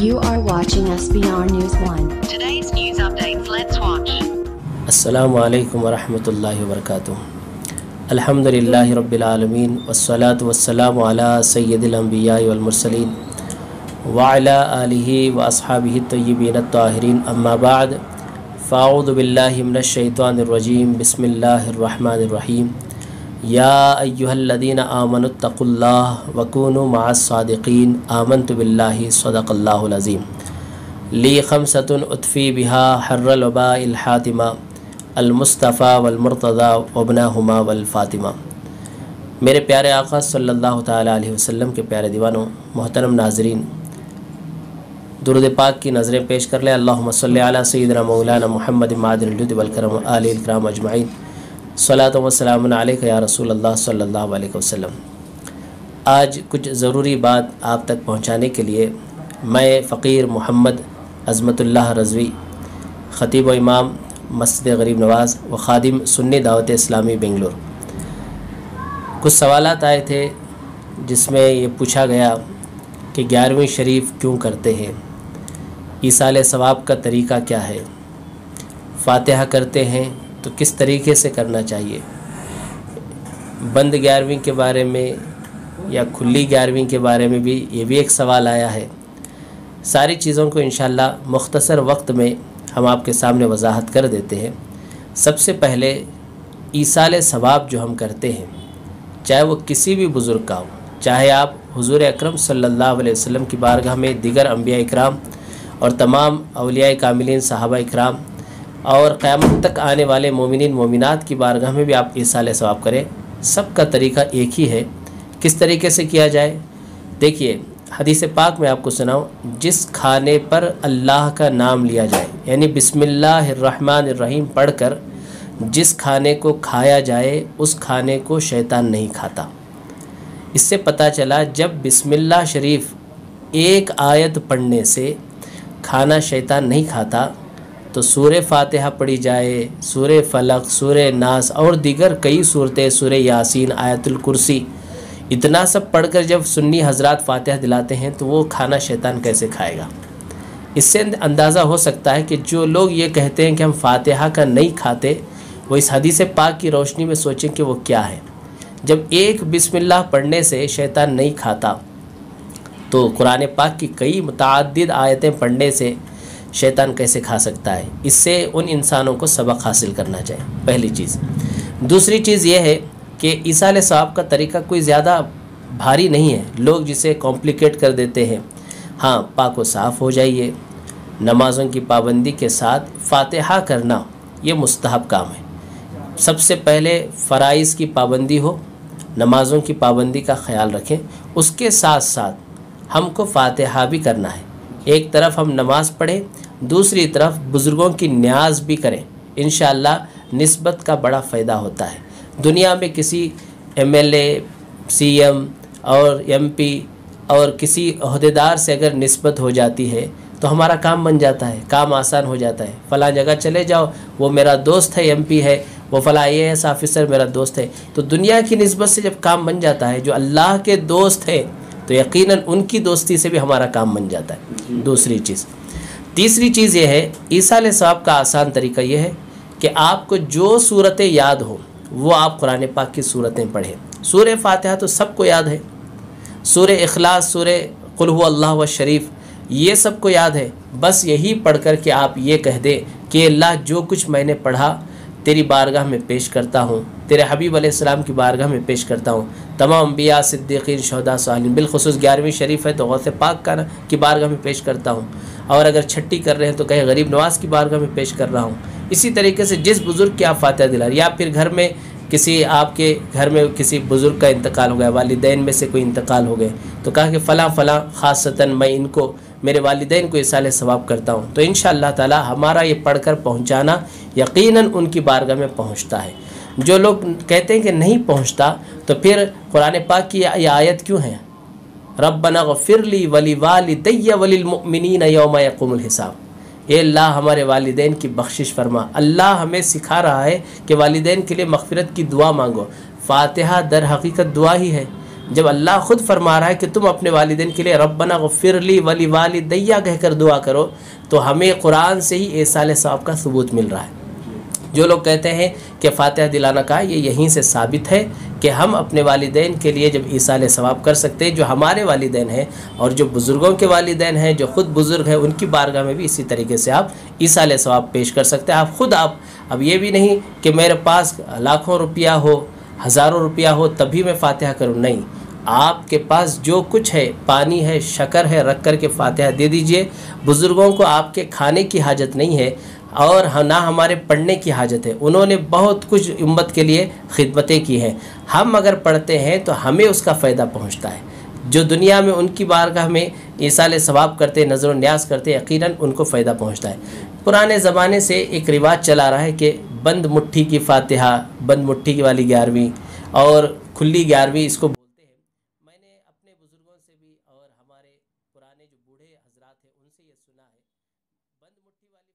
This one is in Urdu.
You are watching SBR News 1. Today's news updates. Let's watch. السلام علیکم ورحمۃ اللہ وبرکاتہ. الحمدللہ رب العالمین والصلاة والسلام علی سید الانبیاء والمرسلین وعلی آلہ واصحابہ الطیبین الطاہرین. اما بعد فاعوذ باللہ من الشیطان الرجیم. بسم اللہ الرحمن الرحیم. یا ایہا الذین آمنوا اتقوا اللہ وکونوا مع الصادقین. آمنت باللہ صدق اللہ العظیم. لی خمسۃ اطفی بہا حر الوباء الحاتمہ المصطفیٰ والمرتضیٰ وابناہما والفاطمہ. میرے پیارے آقا صلی اللہ تعالیٰ علیہ وسلم کے پیارے دیوانوں، محترم ناظرین، درود پاک کی نظریں پیش کر لیں. اللہم صلی علی سیدنا مولانا محمد معدن الجود والکرم آل الکرام اجمعین. صلاۃ و سلام علیک یا رسول اللہ صلی اللہ علیہ وسلم. آج کچھ ضروری بات آپ تک پہنچانے کے لیے میں فقیر محمد عظمت اللہ رضوی، خطیب و امام مسجد غریب نواز و خادم سنی دعوت اسلامی بنگلور، کچھ سوالات آئے تھے جس میں یہ پوچھا گیا کہ 11ویں شریف کیوں کرتے ہیں، ایصال ثواب کا طریقہ کیا ہے، فاتحہ کرتے ہیں تو کس طریقے سے کرنا چاہیے، بند 11ویں کے بارے میں یا کھلی 11ویں کے بارے میں بھی یہ بھی ایک سوال آیا ہے. ساری چیزوں کو انشاءاللہ مختصر وقت میں ہم آپ کے سامنے وضاحت کر دیتے ہیں. سب سے پہلے ایصال ثواب جو ہم کرتے ہیں، چاہے وہ کسی بھی بزرگ کا ہو، چاہے آپ حضور اکرم صلی اللہ علیہ وسلم کی بارگاہ میں دیگر انبیاء اکرام اور تمام اولیاء کاملین صحابہ اکرام اور قیامت تک آنے والے مومنین مومنات کی بارگاہ میں بھی آپ ایصال ثواب کریں، سب کا طریقہ ایک ہی ہے. کس طریقے سے کیا جائے؟ دیکھیے، حدیث پاک میں آپ کو سناؤں، جس کھانے پر اللہ کا نام لیا جائے، یعنی بسم اللہ الرحمن الرحیم پڑھ کر جس کھانے کو کھایا جائے اس کھانے کو شیطان نہیں کھاتا. اس سے پتہ چلا جب بسم اللہ شریف ایک آیت پڑھنے سے کھانا شیطان نہیں کھاتا تو سورہ فاتحہ پڑھی جائے، سورہ فلق، سورہ ناس اور دیگر کئی صورتیں، سورہ یاسین، آیت الکرسی، اتنا سب پڑھ کر جب سنی حضرات فاتحہ دلاتے ہیں تو وہ کھانا شیطان کیسے کھائے گا؟ اس سے اندازہ ہو سکتا ہے کہ جو لوگ یہ کہتے ہیں کہ ہم فاتحہ کا نہیں کھاتے، وہ اس حدیث پاک کی روشنی میں سوچیں کہ وہ کیا ہے. جب ایک بسم اللہ پڑھنے سے شیطان نہیں کھاتا تو قرآن پاک کی کئی متعدد آیتیں پڑھنے سے شیطان کیسے کھا سکتا ہے؟ اس سے ان انسانوں کو سبق حاصل کرنا چاہیے، پہلی چیز. دوسری چیز یہ ہے کہ ایصال ثواب کا طریقہ کوئی زیادہ بھاری نہیں ہے، لوگ جسے کمپلیکیٹ کر دیتے ہیں. ہاں، پاک و صاف ہو جائیے، نمازوں کی پابندی کے ساتھ فاتحہ کرنا یہ مستحب کام ہے. سب سے پہلے فرائض کی پابندی ہو، نمازوں کی پابندی کا خیال رکھیں، اس کے ساتھ ساتھ ہم کو فاتحہ بھی کرنا ہے. ایک طرف ہم نماز پڑھیں، دوسری طرف بزرگوں کی نیاز بھی کریں. انشاءاللہ نسبت کا بڑا فائدہ ہوتا ہے. دنیا میں کسی M L A, C M اور ایم پی اور کسی عہدیدار سے اگر نسبت ہو جاتی ہے تو ہمارا کام بن جاتا ہے، کام آسان ہو جاتا ہے. فلاں جگہ چلے جاؤ، وہ میرا دوست ہے، ایم پی ہے، وہ فلاں AIS آفیسر میرا دوست ہے. تو دنیا کی نسبت سے جب کام بن جاتا ہے، جو اللہ کے دوست ہے تو یقیناً ان کی دوستی سے بھی ہمارا کام بن جاتا ہے. دوسری چیز. تیسری چیز یہ ہے، ایصال ثواب کا آسان طریقہ یہ ہے کہ آپ کو جو صورتیں یاد ہو وہ آپ قرآن پاک کی صورتیں پڑھیں. سورہ فاتحہ تو سب کو یاد ہے، سورہ اخلاص، سورہ قل هو اللہ شریف، یہ سب کو یاد ہے. بس یہی پڑھ کر کے آپ یہ کہہ دیں کہ اللہ جو کچھ میں نے پڑھا تیری بارگاہ میں پیش کرتا ہوں، تیرے حبیب علیہ السلام کی بارگاہ میں پیش کرتا ہوں، تمام انبیاء، صدیقین، شہداء، صالحین، بالخصوص 11ویں شریف ہے تو غوث پاک کی بارگاہ میں پیش کرتا ہوں، اور اگر چھٹی کر رہے ہیں تو کہیں غریب نواز کی بارگاہ میں پیش کر رہا ہوں. اسی طریقے سے جس بزرگ کی آپ فاتحہ دلا رہے، یا پھر گھر میں آپ کے گھر میں کسی بزرگ کا انتقال ہو گیا، والدین میں سے کوئی انتقال ہو گئے تو کہا کہ فلاں فلاں خاصتاً میں ان کو، میرے والدین کو ایصال ثواب کرتا ہوں، تو انشاءاللہ تعالی ہمارا یہ پڑھ کر پہنچانا یقیناً ان کی بارگاہ میں پہنچتا ہے. جو لوگ کہتے ہیں کہ نہیں پہنچتا تو پھر قرآن پاک کی یہ آیت کیوں ہے؟ ربنا اغفر لی ولوالدی وللمؤمنین یوم یقوم الحساب. اے اللہ ہمارے والدین کی بخشش فرما. اللہ ہمیں سکھا رہا ہے کہ والدین کے لیے مغفرت کی دعا مانگو. فاتحہ در حقیقت دعا ہی ہے. جب اللہ خود فرما رہا ہے کہ تم اپنے والدین کے لیے ربنا غفر لی ولی والدیہ کہہ کر دعا کرو، تو ہمیں قرآن سے ہی ایصال ثواب کا ثبوت مل رہا ہے۔ جو لوگ کہتے ہیں کہ فاتحہ دلانا کا یہ یہیں سے ثابت ہے کہ ہم اپنے والدین کے لیے جب ایصال ثواب کر سکتے ہیں، جو ہمارے والدین ہیں اور جو بزرگوں کے والدین ہیں، جو خود بزرگ ہیں، ان کی بارگاہ میں بھی اسی طریقے سے آپ ایصال ثواب پیش کر سکتے ہیں۔ آپ اب یہ بھی نہیں کہ میرے پاس لاکھوں روپیہ ہو، ہزاروں روپیہ ہو تبھی میں فاتحہ کروں، نہیں، آپ کے پاس جو کچھ ہے، پانی ہے، شکر ہے، رکھ کر کے فاتحہ دے دیجئے۔ بزرگوں کو آپ کے کھانے کی حاجت نہیں ہے اور نہ ہمارے پڑھنے کی حاجت ہے، انہوں نے بہت کچھ امت کے لیے خدمتیں کی ہیں۔ ہم اگر پڑھتے ہیں تو ہمیں اس کا فائدہ پہنچتا ہے۔ جو دنیا میں ان کی بارگاہ میں ایصال ثواب کرتے، نظر و نیاز کرتے، یقیناً ان کو فائدہ پہنچتا ہے۔ پرانے زمانے سے ایک رواج چلا رہا ہے کہ بند مٹھی کی فاتحہ، بند مٹھی کی والی 11ویں اور کھلی 11ویں اس کو بولتے ہیں۔ میں نے اپنے بزرگوں سے بھی اور ہمارے پرانے جو بوڑھے حضرات ہیں ان سے یہ سنا ہے، بند مٹھی والی